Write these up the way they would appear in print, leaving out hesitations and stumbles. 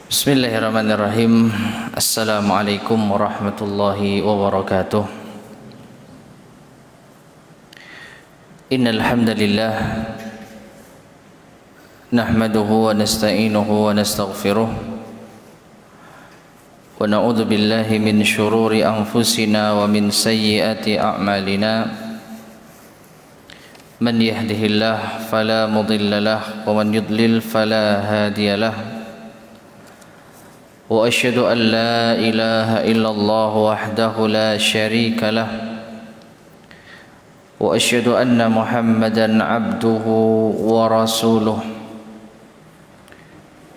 Bismillahirrahmanirrahim. Assalamualaikum warahmatullahi wabarakatuh. Innal hamdalillah nahmaduhu wa nasta'inuhu wa nastaghfiruh wa na'udzu billahi min shururi anfusina wa min sayyiati a'malina. Man yahdihillahu fala mudilla lahu wa man yudlil fala hadiya lahu. وأشهد أن لا إله إلا الله وحده لا شريك له وأشهد أن محمدا عبده ورسوله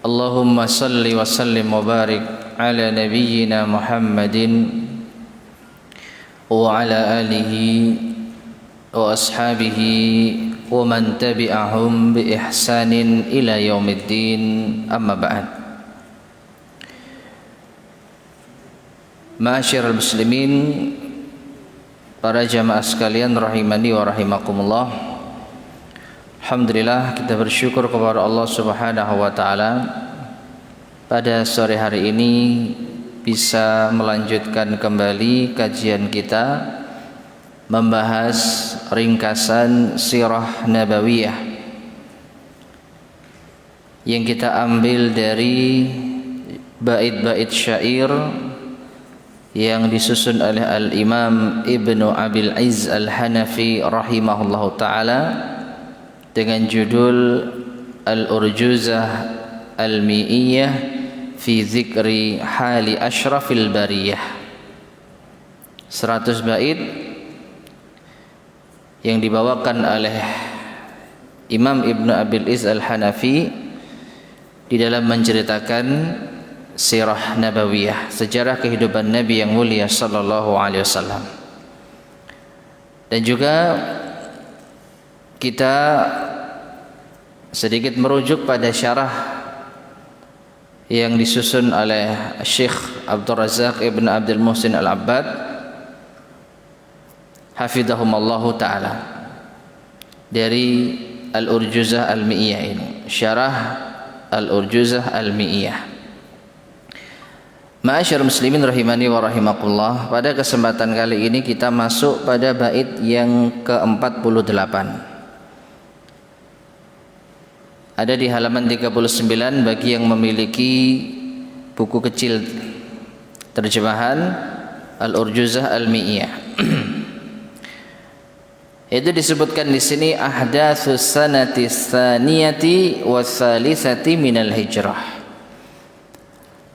اللهم صل وسلم وبارك على نبينا محمد وعلى آله وأصحابه ومن تبعهم بإحسان إلى يوم الدين أما بعد. Ma'asyiral muslimin, para jamaah sekalian rahimani wa rahimakumullah. Alhamdulillah, kita bersyukur kepada Allah Subhanahu wa taala pada sore hari ini bisa melanjutkan kembali kajian kita membahas ringkasan sirah nabawiyah yang kita ambil dari bait-bait syair yang disusun oleh Al-Imam Ibnu Abil Izz Al-Hanafi rahimahullahu ta'ala dengan judul Al-Urjuzah Al-Mi'iyah fi Zikri Hali Ashrafil Bariyah. 100 bait yang dibawakan oleh Imam Ibnu Abil Izz Al-Hanafi di dalam menceritakan sirah nabawiyah, sejarah kehidupan Nabi yang mulia sallallahu alaihi wasallam. Dan juga kita sedikit merujuk pada syarah yang disusun oleh Syekh Abdul Razak Ibn Abdul Muhsin Al-Abbad hafizahumallahu ta'ala dari Al-Urjuzah Al-Mi'iyah ini, syarah Al-Urjuzah Al-Mi'iyah. Ma'asyar muslimin rahimani wa rahimakumullah, pada kesempatan kali ini kita masuk pada bait yang ke-48. Ada di halaman 39 bagi yang memiliki buku kecil terjemahan Al-Urjuzah Al-Mi'iyah. Itu disebutkan di sini ahdatsus sanati tsaniyati was salisati minal hijrah.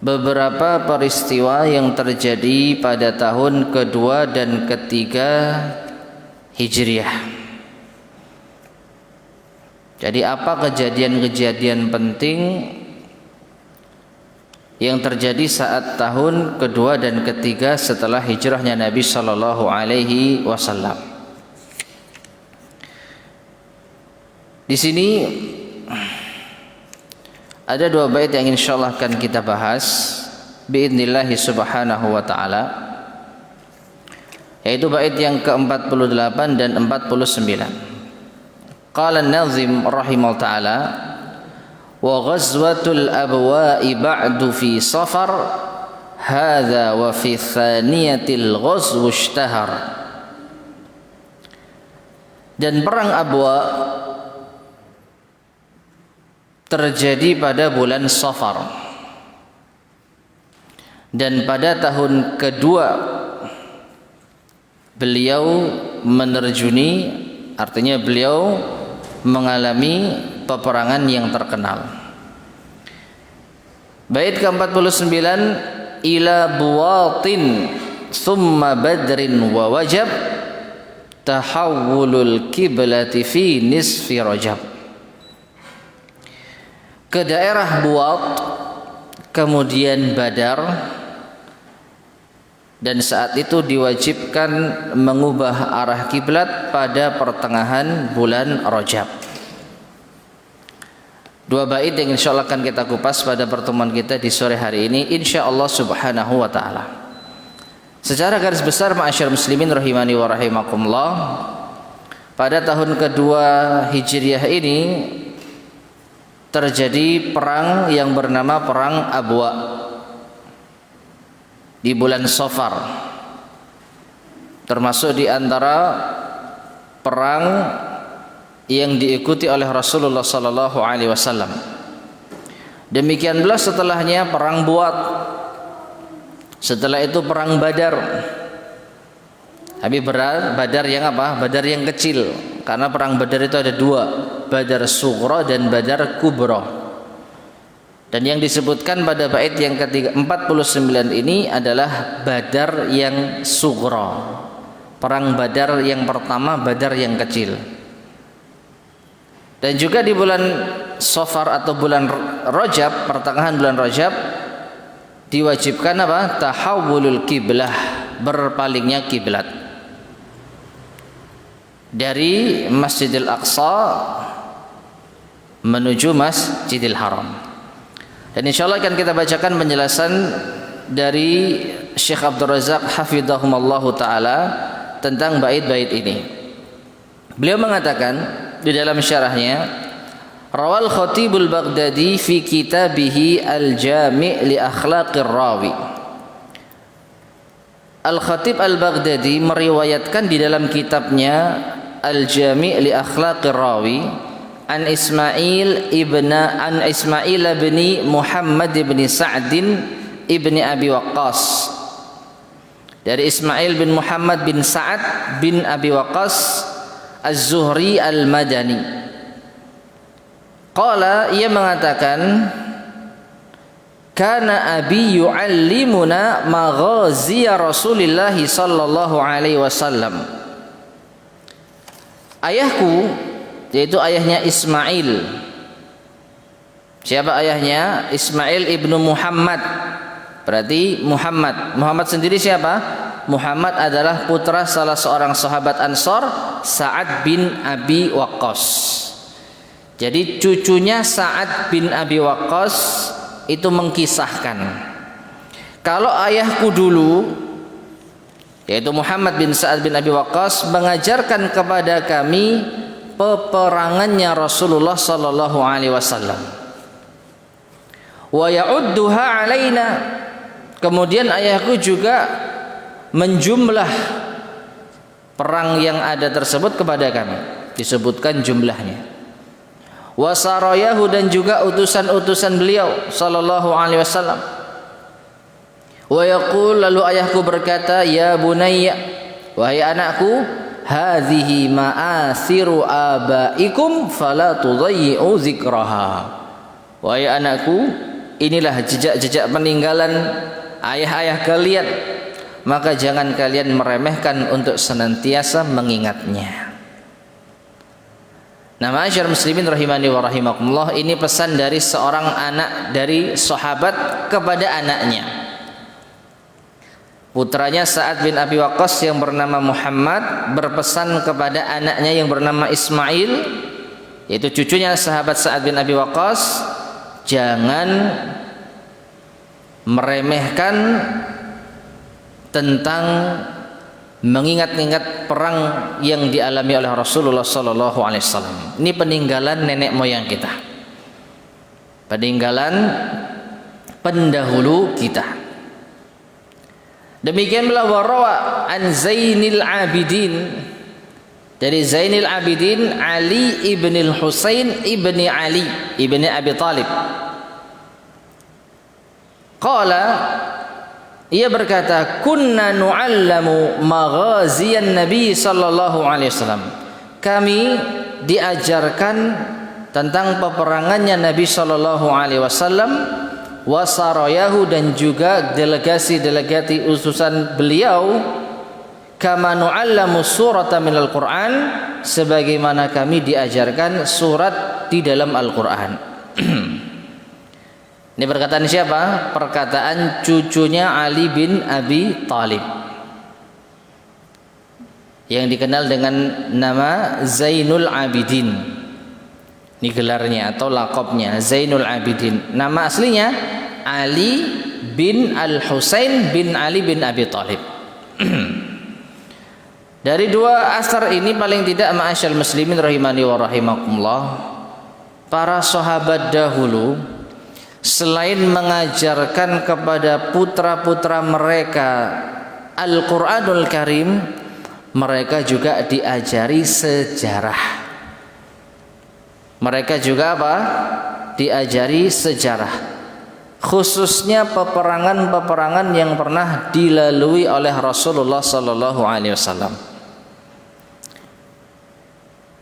Beberapa peristiwa yang terjadi pada tahun kedua dan ketiga Hijriah. Jadi apa kejadian-kejadian penting yang terjadi saat tahun kedua dan ketiga setelah hijrahnya Nabi sallallahu alaihi wasallam. Di sini ada 2 bait yang insyaallah akan kita bahas biidznillah subhanahu wa ta'ala, yaitu bait yang ke-48 dan 49. Qala an-nazim rahimahullah ta'ala, wa ghazwatul abwa'i ba'du fi safar hadza wa fi thaniyatil ghazwu ishtahar. Dan perang Abwa terjadi pada bulan Safar, dan pada tahun kedua beliau menerjuni, artinya beliau mengalami peperangan yang terkenal. Bait ke-49, ila buwatin thumma badrin wa wajab tahawulul kiblati fi nisfi rajab. Ke daerah Buat, kemudian Badar, dan saat itu diwajibkan mengubah arah kiblat pada pertengahan bulan Rajab. 2 bait yang insyaallah akan kita kupas pada pertemuan kita di sore hari ini insyaallah subhanahu wa ta'ala. Secara garis besar ma'asyar muslimin rahimani wa rahimakumullah, pada tahun kedua Hijriah ini terjadi perang yang bernama perang Abwa di bulan Safar, termasuk di antara perang yang diikuti oleh Rasulullah sallallahu alaihi wasallam. Demikian pula setelahnya perang Buat. Setelah itu perang Badar. Tapi Badar yang apa? Badar yang kecil. Karena perang Badar itu ada dua, Badar Sughra dan Badar Kubra. Dan yang disebutkan pada bait yang ke-49 ini adalah Badar yang Sughra. Perang Badar yang pertama, Badar yang kecil. Dan juga di bulan Safar atau bulan Rajab, pertengahan bulan Rajab, diwajibkan apa? Tahawulul kiblah, berpalingnya kiblat dari Masjidil Aqsa menuju Masjidil Haram. Dan insyaallah akan kita bacakan penjelasan dari Syekh Abdul Razak hafidhahumallahu taala tentang bait-bait ini. Beliau mengatakan di dalam syarahnya, rawal Khatibul Baghdadi fi kitabihi Al-Jami' li Akhlaqir Rawi. Al-Khatib Al-Baghdadi meriwayatkan di dalam kitabnya Al-Jami' li Akhlaqir Rawi an Ismail bin Muhammad bin Sa'din ibni Abi Waqqas, dari Ismail bin Muhammad bin Sa'ad bin Abi Waqqas Az-Zuhri Al-Madani. Qala, ia mengatakan, kana abi yu'allimuna maghaziya Rasulillah sallallahu alaihi wasallam. Ayahku, yaitu ayahnya Ismail. Siapa ayahnya? Ismail ibnu Muhammad. Berarti Muhammad sendiri siapa? Muhammad adalah putra salah seorang sahabat Ansor, Sa'ad bin Abi Waqqas. Jadi cucunya Sa'ad bin Abi Waqqas itu mengkisahkan, kalau ayahku dulu, yaitu Muhammad bin Sa'ad bin Abi Waqqas, mengajarkan kepada kami peperangannya Rasulullah sallallahu alaihi wasallam. Wa ya'udduha alaina. Kemudian ayahku juga menjumlah perang yang ada tersebut kepada kami, disebutkan jumlahnya. Wasarayahu, dan juga utusan-utusan beliau sallallahu alaihi wasallam. Wa yaqul, lalu ayahku berkata, ya bunayya, wahai anakku, hadhihi ma'athiru abaikum fala tudayyi'u zikraha. Wahai anakku, inilah jejak-jejak peninggalan ayah-ayah kalian, maka jangan kalian meremehkan untuk senantiasa mengingatnya. Nah, ma'asyiral muslimin rahimani wa rahimakumullah, ini pesan dari seorang anak dari sahabat kepada anaknya. Putranya Sa'ad bin Abi Waqqas yang bernama Muhammad berpesan kepada anaknya yang bernama Ismail, yaitu cucunya sahabat Sa'ad bin Abi Waqqas, jangan meremehkan tentang mengingat-ingat perang yang dialami oleh Rasulullah sallallahu alaihi wasallam. Ini peninggalan nenek moyang kita, peninggalan pendahulu kita. Demikian pula warawa an Zainil Abidin, dari Zainil Abidin Ali ibn al-Husain ibni Ali ibni Abi Talib. Qala, ia berkata, kunna nu'allamu maghaziyan Nabi sallallahu alaihi wasallam. Kami diajarkan tentang peperangannya Nabi sallallahu alaihi wasallam, wasarayahu, dan juga delegasi-delegasi utusan beliau, kama nu'allamu surata minal Qur'an, sebagaimana kami diajarkan surat di dalam Al-Qur'an. Ini perkataan siapa? Perkataan cucunya Ali bin Abi Talib yang dikenal dengan nama Zainul Abidin. Ini gelarnya atau lakopnya, Zainul Abidin. Nama aslinya Ali bin Al-Husain bin Ali bin Abi Talib. Dari dua asar ini paling tidak, ma'asyal muslimin rahimani wa rahimakumullah, para sahabat dahulu selain mengajarkan kepada putra-putra mereka Al-Qur'anul Karim, mereka juga diajari sejarah. Mereka juga apa? Diajari sejarah. Khususnya peperangan-peperangan yang pernah dilalui oleh Rasulullah sallallahu alaihi wasallam.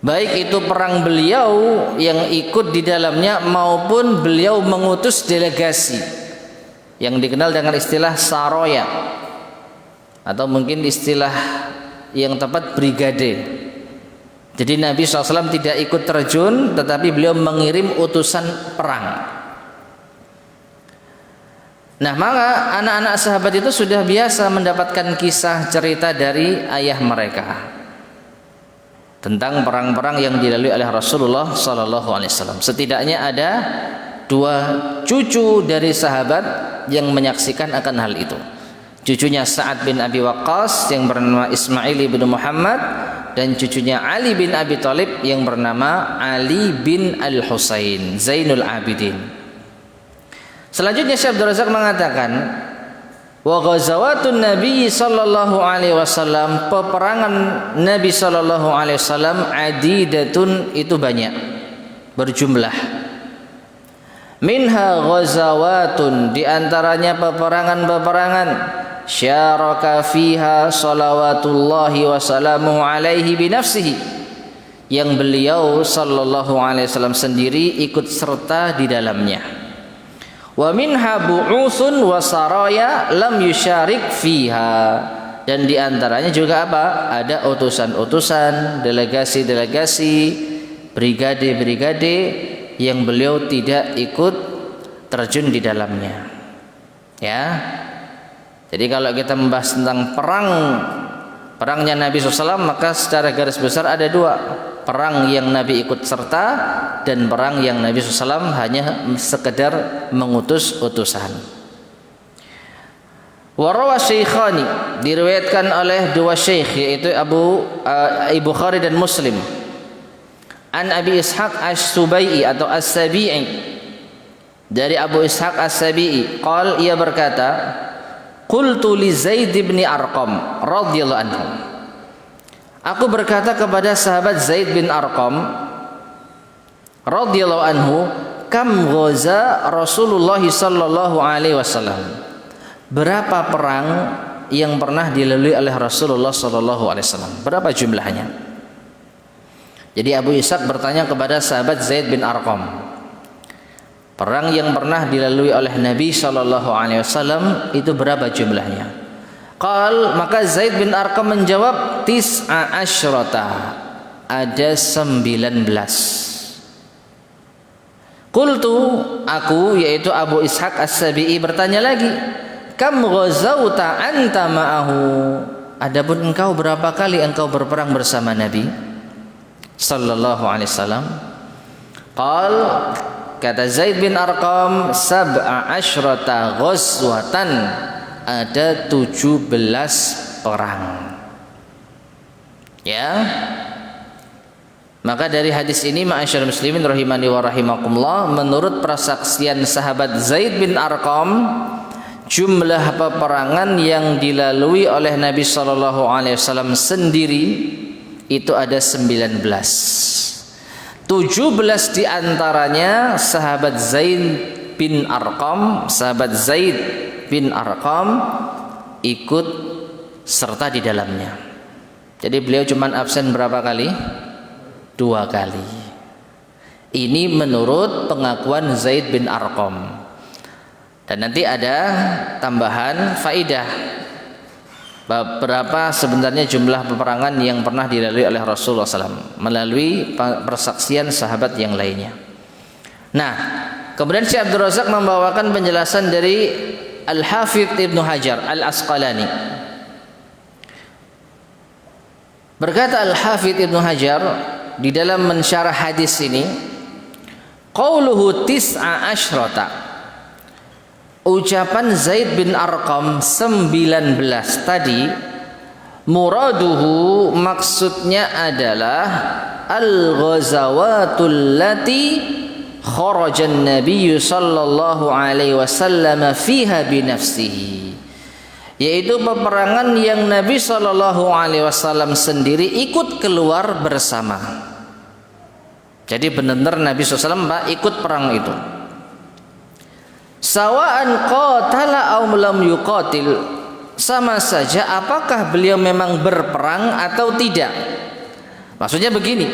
Baik itu perang beliau yang ikut di dalamnya maupun beliau mengutus delegasi yang dikenal dengan istilah saroya atau mungkin istilah yang tepat brigade. Jadi Nabi SAW tidak ikut terjun, tetapi beliau mengirim utusan perang. Nah, maka anak-anak sahabat itu sudah biasa mendapatkan kisah cerita dari ayah mereka tentang perang-perang yang dilalui oleh Rasulullah sallallahu alaihi wasallam. Setidaknya ada 2 cucu dari sahabat yang menyaksikan akan hal itu. Cucunya Sa'ad bin Abi Waqqas yang bernama Ismail bin Muhammad, dan cucunya Ali bin Abi Thalib yang bernama Ali bin Al-Husain Zainul Abidin. Selanjutnya Syekh Abdul Razak mengatakan, wa ghazawatun Nabi sallallahu alaihi wasallam, peperangan Nabi sallallahu alaihi wasallam adidatun, itu banyak, berjumlah. Minha ghazawatun, di antaranya peperangan-peperangan syaraka fiha salawatullahi wa salamuhu alaihi binafsihi, yang beliau sallallahu alaihi wasallam sendiri ikut serta di dalamnya. Wa minha bu'usun wa saraya lam yusyarik fiha, dan di antaranya juga apa? Ada utusan-utusan, delegasi-delegasi, brigade-brigade yang beliau tidak ikut terjun di dalamnya. Ya. Jadi kalau kita membahas tentang perangnya Nabi SAW, maka secara garis besar ada 2. Perang yang Nabi ikut serta dan perang yang Nabi SAW hanya sekedar mengutus utusan. Warawa Syekhani, diriwayatkan oleh 2 syekh, yaitu Bukhari dan Muslim. An Abi Ishaq As-Subai'i atau As-Sabi'i, dari Abu Ishaq As-Sabi'i, qal, ia berkata, qultu li Zaid bin Arqam radhiyallahu anhu, aku berkata kepada sahabat Zaid bin Arqam radhiyallahu anhu, kam ghaza Rasulullah sallallahu alaihi wasallam, berapa perang yang pernah dilalui oleh Rasulullah sallallahu alaihi wasallam, berapa jumlahnya? Jadi Abu Ishaq bertanya kepada sahabat Zaid bin Arqam, perang yang pernah dilalui oleh Nabi sallallahu alaihi wasallam itu berapa jumlahnya? Qal, maka Zaid bin Arqam menjawab, tis'a asyrata, ada 19. Qultu, aku, yaitu Abu Ishaq As-Sabi'i bertanya lagi, kam ghazauta anta ma'ahu, adapun engkau berapa kali engkau berperang bersama Nabi sallallahu alaihi wasallam? Qal, kata Zaid bin Arqam, sab'a asyrata ghazwatan, ada 17 perang. Ya. Maka dari hadis ini, ma'asyiral muslimin rahimani wa rahimakumullah, menurut persaksian sahabat Zaid bin Arqam, jumlah peperangan yang dilalui oleh Nabi sallallahu alaihi wasallam sendiri itu ada 19. 17 di antaranya sahabat Zaid bin Arqam, sahabat Zaid bin Arqam ikut serta di dalamnya. Jadi beliau cuma absen berapa kali? 2 kali. Ini menurut pengakuan Zaid bin Arqam. Dan nanti ada tambahan faidah, berapa sebenarnya jumlah peperangan yang pernah dilalui oleh Rasulullah SAW melalui persaksian sahabat yang lainnya. Nah, kemudian Syekh Abdul Razak membawakan penjelasan dari Al-Hafidh Ibnu Hajar Al-Asqalani. Berkata Al-Hafidh Ibnu Hajar di dalam mensyarah hadis ini, qauluhu tis'a asyrata, ucapan Zaid bin Arqam 19 tadi, muraduhu, maksudnya adalah al-ghazawatul lati kharajan Nabi sallallahu alaihi wasallam fiha bi nafsihi, yaitu peperangan yang Nabi sallallahu alaihi wasallam sendiri ikut keluar bersama. Jadi benar-benar Nabi SAW ikut perang itu. Sawa'an qatala aw lam yuqatil, sama saja apakah beliau memang berperang atau tidak. Maksudnya begini,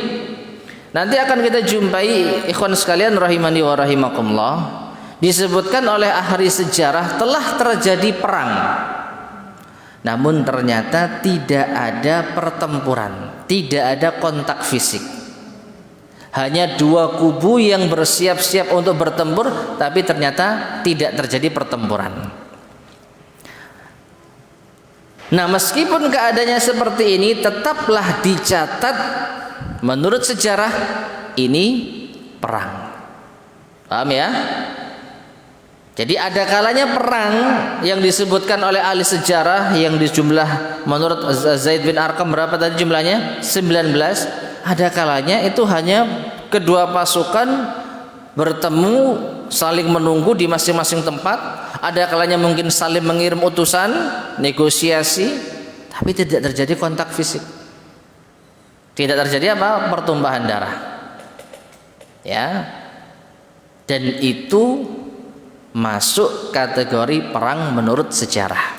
nanti akan kita jumpai ikhwan sekalian rahimani wa rahimakumullah, disebutkan oleh ahli sejarah telah terjadi perang, namun ternyata tidak ada pertempuran, tidak ada kontak fisik. Hanya dua kubu yang bersiap-siap untuk bertempur, tapi ternyata tidak terjadi pertempuran. Nah, meskipun keadaannya seperti ini, tetaplah dicatat menurut sejarah ini perang. Paham ya? Jadi ada kalanya perang yang disebutkan oleh ahli sejarah yang dijumlah menurut Zaid bin Arqam berapa tadi jumlahnya? 19. Ada kalanya itu hanya kedua pasukan bertemu saling menunggu di masing-masing tempat. Ada kalanya mungkin saling mengirim utusan, negosiasi, tapi tidak terjadi kontak fisik. Tidak terjadi apa? Pertumpahan darah. Ya. Dan itu masuk kategori perang menurut sejarah.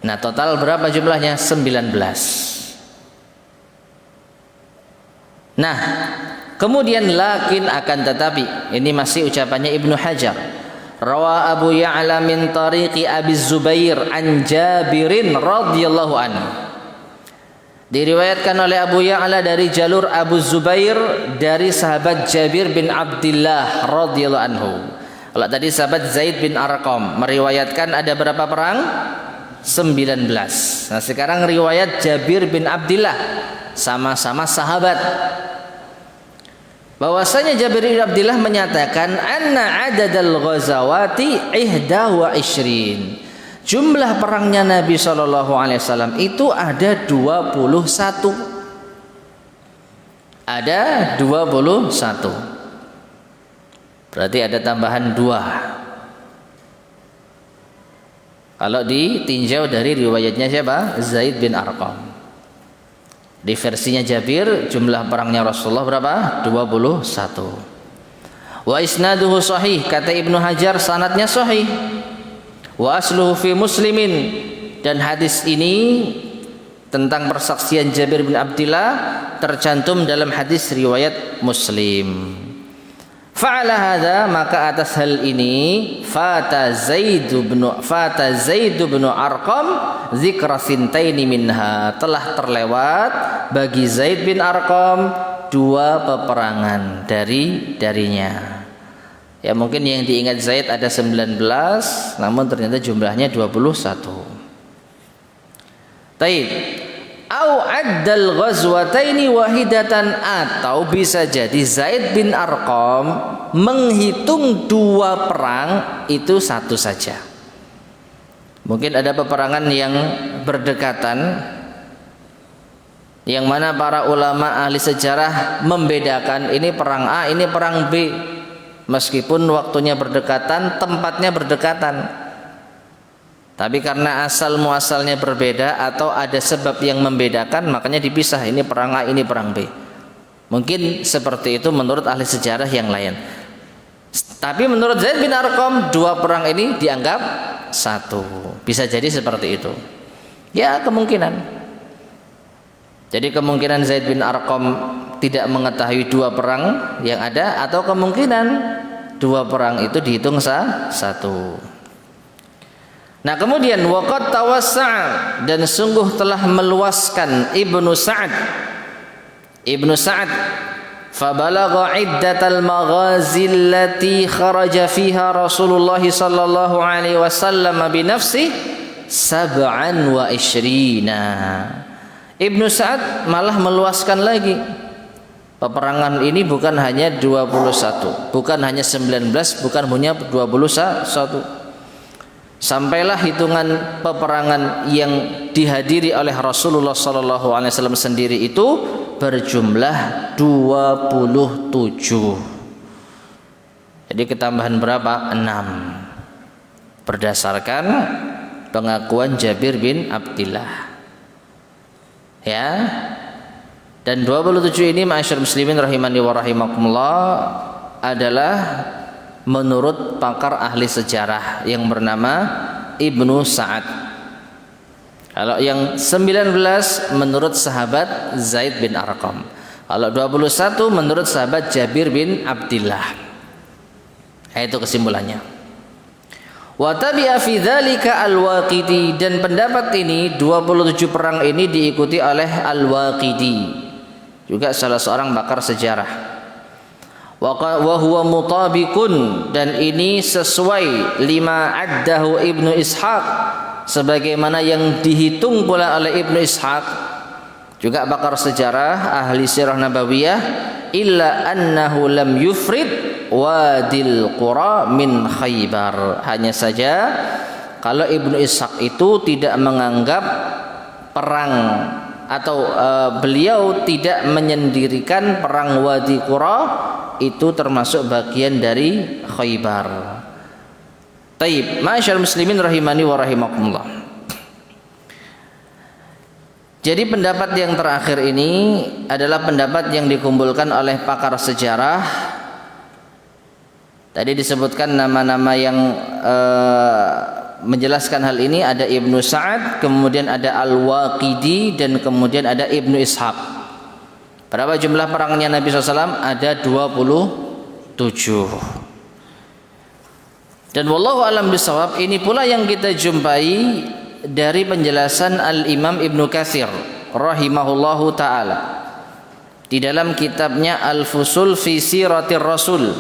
Nah, total berapa jumlahnya? 19. Nah, kemudian lakin akan tetapi, ini masih ucapannya Ibnu Hajar. Rawa Abu Ya'la min tariqi Abi Zubair an Jabirin radhiyallahu anhu. Diriwayatkan oleh Abu Ya'la dari jalur Abu Zubair dari sahabat Jabir bin Abdullah radhiyallahu anhu. Kalau tadi sahabat Zaid bin Arqam meriwayatkan ada berapa perang? 19. Nah, sekarang riwayat Jabir bin Abdullah, sama-sama sahabat. Bahwasanya Jabir bin Abdullah menyatakan anna adadal ghazawati 21. Jumlah perangnya Nabi sallallahu alaihi wasallam itu ada 21. Ada 21. Berarti ada tambahan 2. Kalau ditinjau dari riwayatnya siapa? Zaid bin Arqam. Di versinya Jabir jumlah perangnya Rasulullah berapa? 21. Wa isnaduhu sahih, kata Ibnu Hajar sanadnya sahih. Wa asluhu fi Muslimin, dan hadis ini tentang persaksian Jabir bin Abdullah tercantum dalam hadis riwayat Muslim. Fa'ala hadza, maka atas hal ini fata Zaid bin Arqam zikra sintaini minha, telah terlewat bagi Zaid bin Arqam 2 peperangan darinya. Ya, mungkin yang diingat Zaid ada 19, namun ternyata jumlahnya 21. Taib. Au addal ghazwataini wahidatan, atau bisa jadi Zaid bin Arqam menghitung 2 perang itu satu saja. Mungkin ada peperangan yang berdekatan, yang mana para ulama ahli sejarah membedakan ini perang A, ini perang B, meskipun waktunya berdekatan, tempatnya berdekatan. Tapi karena asal muasalnya berbeda atau ada sebab yang membedakan, makanya dipisah, ini perang A, ini perang B. Mungkin seperti itu menurut ahli sejarah yang lain. Tapi menurut Zaid bin Arqam 2 perang ini dianggap satu. Bisa jadi seperti itu. Ya, kemungkinan. Jadi kemungkinan Zaid bin Arqam tidak mengetahui 2 perang yang ada, atau kemungkinan 2 perang itu dihitung satu. Nah, kemudian waqad tawassa'a, dan sungguh telah meluaskan Ibnu Sa'ad fabalagha iddatal maghazi allati kharaja fiha Rasulullah sallallahu alaihi wasallam bi nafsi 27. Ibnu Sa'ad malah meluaskan lagi. Peperangan ini bukan hanya 21, bukan hanya 19, bukan hanya 21. Sampailah hitungan peperangan yang dihadiri oleh Rasulullah sallallahu alaihi wasallam sendiri itu berjumlah 27. Jadi ketambahan berapa? 6. Berdasarkan pengakuan Jabir bin Abdillah. Ya. Dan 27 ini ma'asyar muslimin rahimani wa rahimakumullah adalah menurut pakar ahli sejarah yang bernama Ibnu Sa'ad. Kalau yang 19 menurut sahabat Zaid bin Arqam. Kalau 21 menurut sahabat Jabir bin Abdillah. Itu kesimpulannya. Wa tabi'a fi dzalika al-Waqidi, dan pendapat ini 27 perang ini diikuti oleh Al-Waqidi, juga salah seorang pakar sejarah. Wa huwa mutabiqun, dan ini sesuai lima addahu Ibnu Ishaq, sebagaimana yang dihitung pula oleh Ibnu Ishaq, juga pakar sejarah ahli sirah nabawiyah, illa annahu lam yufrid wadil qura min Khaybar. Hanya saja kalau Ibnu Ishaq itu tidak menganggap perang atau beliau tidak menyendirikan perang Wadi Qura itu termasuk bagian dari Khaybar. Taib, ma'asyar muslimin rahimani wa rahimakumullah. Jadi pendapat yang terakhir ini adalah pendapat yang dikumpulkan oleh pakar sejarah. Tadi disebutkan nama-nama yang menjelaskan hal ini, ada Ibnu Sa'ad, kemudian ada Al-Waqidi, dan kemudian ada Ibnu Ishaq. Berapa jumlah perangnya Nabi SAW? Ada 27. Dan wallahu alam bisawab, ini pula yang kita jumpai dari penjelasan Al-Imam Ibnu Katsir rahimahullahu ta'ala di dalam kitabnya Al-Fusul fi Siratir Rasul,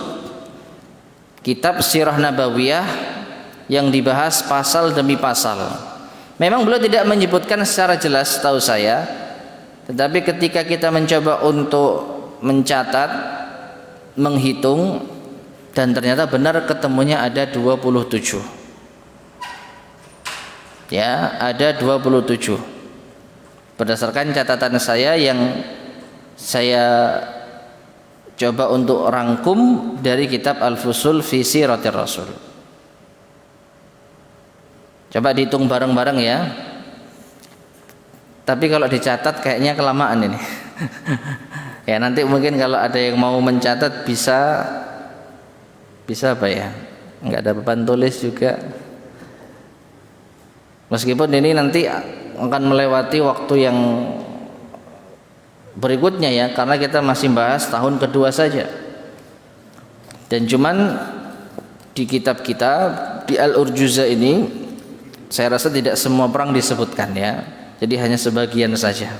kitab sirah nabawiyah yang dibahas pasal demi pasal. Memang beliau tidak menyebutkan secara jelas setahu saya, tetapi ketika kita mencoba untuk mencatat, menghitung, dan ternyata benar ketemunya ada 27. Ya, ada 27. Berdasarkan catatan saya yang saya coba untuk rangkum dari kitab Al-Fusul fi Siratir Rasul. Coba dihitung bareng-bareng ya. Tapi kalau dicatat kayaknya kelamaan ini. Ya, nanti mungkin kalau ada yang mau mencatat bisa apa ya? Enggak ada papan tulis juga. Meskipun ini nanti akan melewati waktu yang berikutnya ya, karena kita masih bahas tahun kedua saja. Dan cuman di kitab kita di Al-Urjuza ini saya rasa tidak semua perang disebutkan ya. Jadi hanya sebagian saja.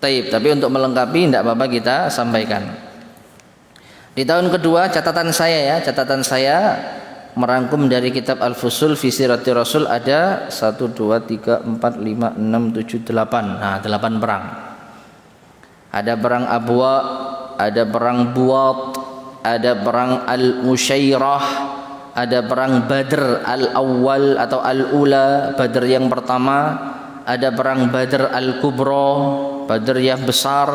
Taib, tapi untuk melengkapi tidak apa-apa kita sampaikan. Di tahun kedua catatan saya merangkum dari kitab Al-Fusul fi Siratir Rasul ada 1 2 3 4 5 6 7 8. Nah, 8 perang. Ada perang Abwa, ada perang Buat, ada perang Al-Musyairah, ada perang Badr Al-Awwal atau Al-Ula, Badr yang pertama, ada perang Badr Al-Kubra, Badr yang besar,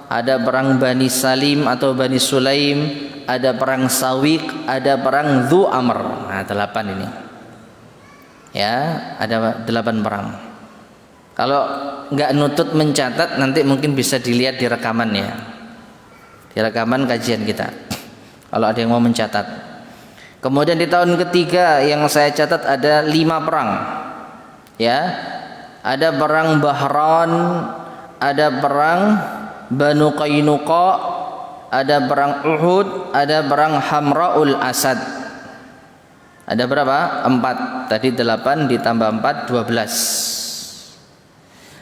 ada perang Bani Salim atau Bani Sulaim, ada perang Sawiq, ada perang Dhu Amr. Nah, 8 ini. Ya, ada 8 perang. Kalau nggak nutut mencatat, nanti mungkin bisa dilihat di rekaman ya. Di rekaman kajian kita. Kalau ada yang mau mencatat. Kemudian di tahun ketiga yang saya catat ada 5 perang. Ya. Ada perang Bahran, ada perang Banu Qainuqa, ada perang Uhud, ada perang Hamraul Asad. Ada berapa? 4. Tadi 8 ditambah 4 12.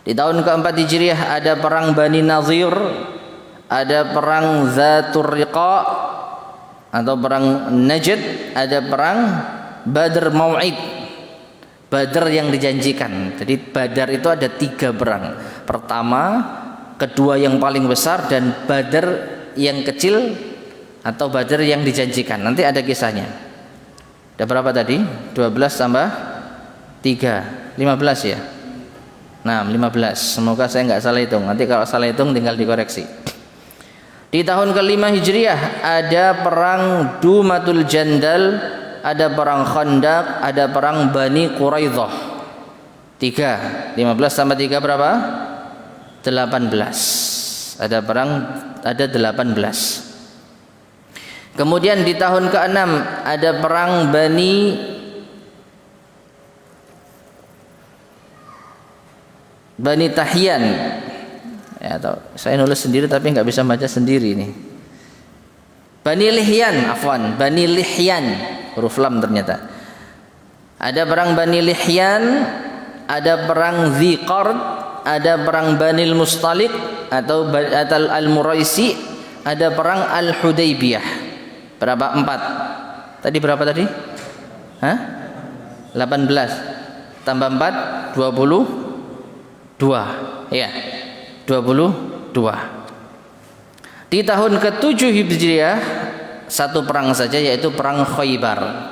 Di tahun keempat Hijriah ada perang Bani Nazir, ada perang Zatur Riqa atau perang Najd, ada perang Badr Mau'id, Badr yang dijanjikan. Jadi Badar itu ada 3 perang. Pertama, kedua yang paling besar, dan Badr yang kecil atau Badr yang dijanjikan. Nanti ada kisahnya. Ada berapa tadi? 12 tambah 3 15 ya. Nah, 15. Semoga saya nggak salah hitung. Nanti kalau salah hitung tinggal dikoreksi. Di tahun ke-5 Hijriah ada perang Dumatul Jandal, ada perang Khandaq, ada perang Bani Quraidah. 3, 15 tambah 3 berapa? 18. Ada perang, ada 18. Kemudian di tahun ke-6 ada perang Bani Tahyan. Ya, saya nulis sendiri tapi nggak bisa baca sendiri nih. Bani Lihyan, afwan, Bani Lihyan, huruf lam ternyata. Ada perang Bani Lihyan, ada perang Dziqard, ada perang Bani Mustalik atau Al-Muraisi, ada perang Al-Hudaybiyah. Berapa? 4. Tadi berapa tadi? Hah? 18 tambah 4 22. Ya, 22. Di tahun ke-7 Hijriah satu perang saja, yaitu perang Khaybar.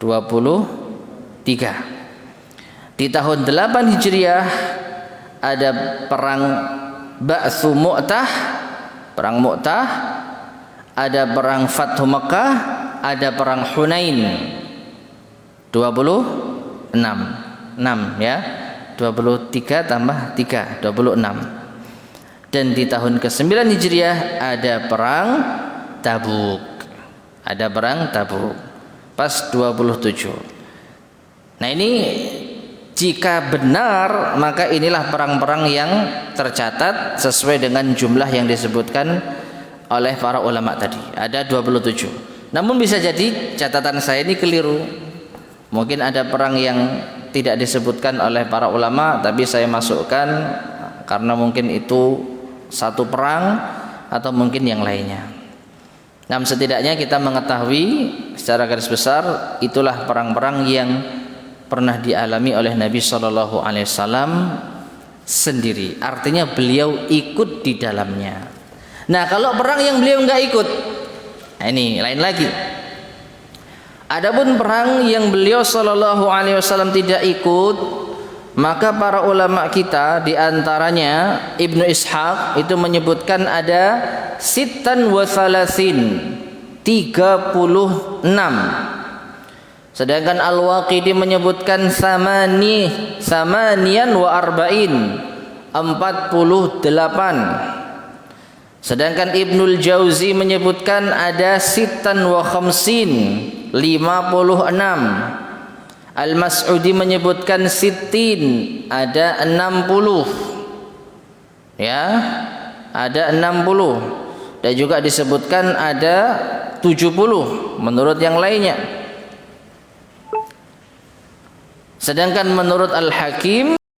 23. Di tahun 8 Hijriah ada perang Ba'tsu Mu'tah, perang Mu'tah, ada perang Fathu Makkah, ada perang Hunain. 26. 6 ya. 23 tambah 3, 26. Dan di tahun ke-9 Hijriah ada perang Tabuk. Ada perang Tabuk. Pas 27. Nah, ini jika benar, maka inilah perang-perang yang tercatat sesuai dengan jumlah yang disebutkan oleh para ulama tadi. Ada 27. Namun bisa jadi catatan saya ini keliru. Mungkin ada perang yang tidak disebutkan oleh para ulama, tapi saya masukkan karena mungkin itu satu perang atau mungkin yang lainnya. Nah, setidaknya kita mengetahui secara garis besar itulah perang-perang yang pernah dialami oleh Nabi Shallallahu Alaihi Wasallam sendiri. Artinya beliau ikut di dalamnya. Nah, kalau perang yang beliau nggak ikut, nah ini lain lagi. Adapun perang yang beliau Shallallahu Alaihi Wasallam tidak ikut, maka para ulama kita diantaranya Ibnu Ishaq itu menyebutkan ada sittan wa thalathin, 36. Sedangkan Al-Waqidi menyebutkan samanian wa arba'in, 48. Sedangkan Ibnul Jauzi menyebutkan ada sittan wa khamsin, 56. Al-Mas'udi menyebutkan sittin, ada 60. Ya, ada 60. Dan juga disebutkan ada 70 menurut yang lainnya. Sedangkan menurut Al-Hakim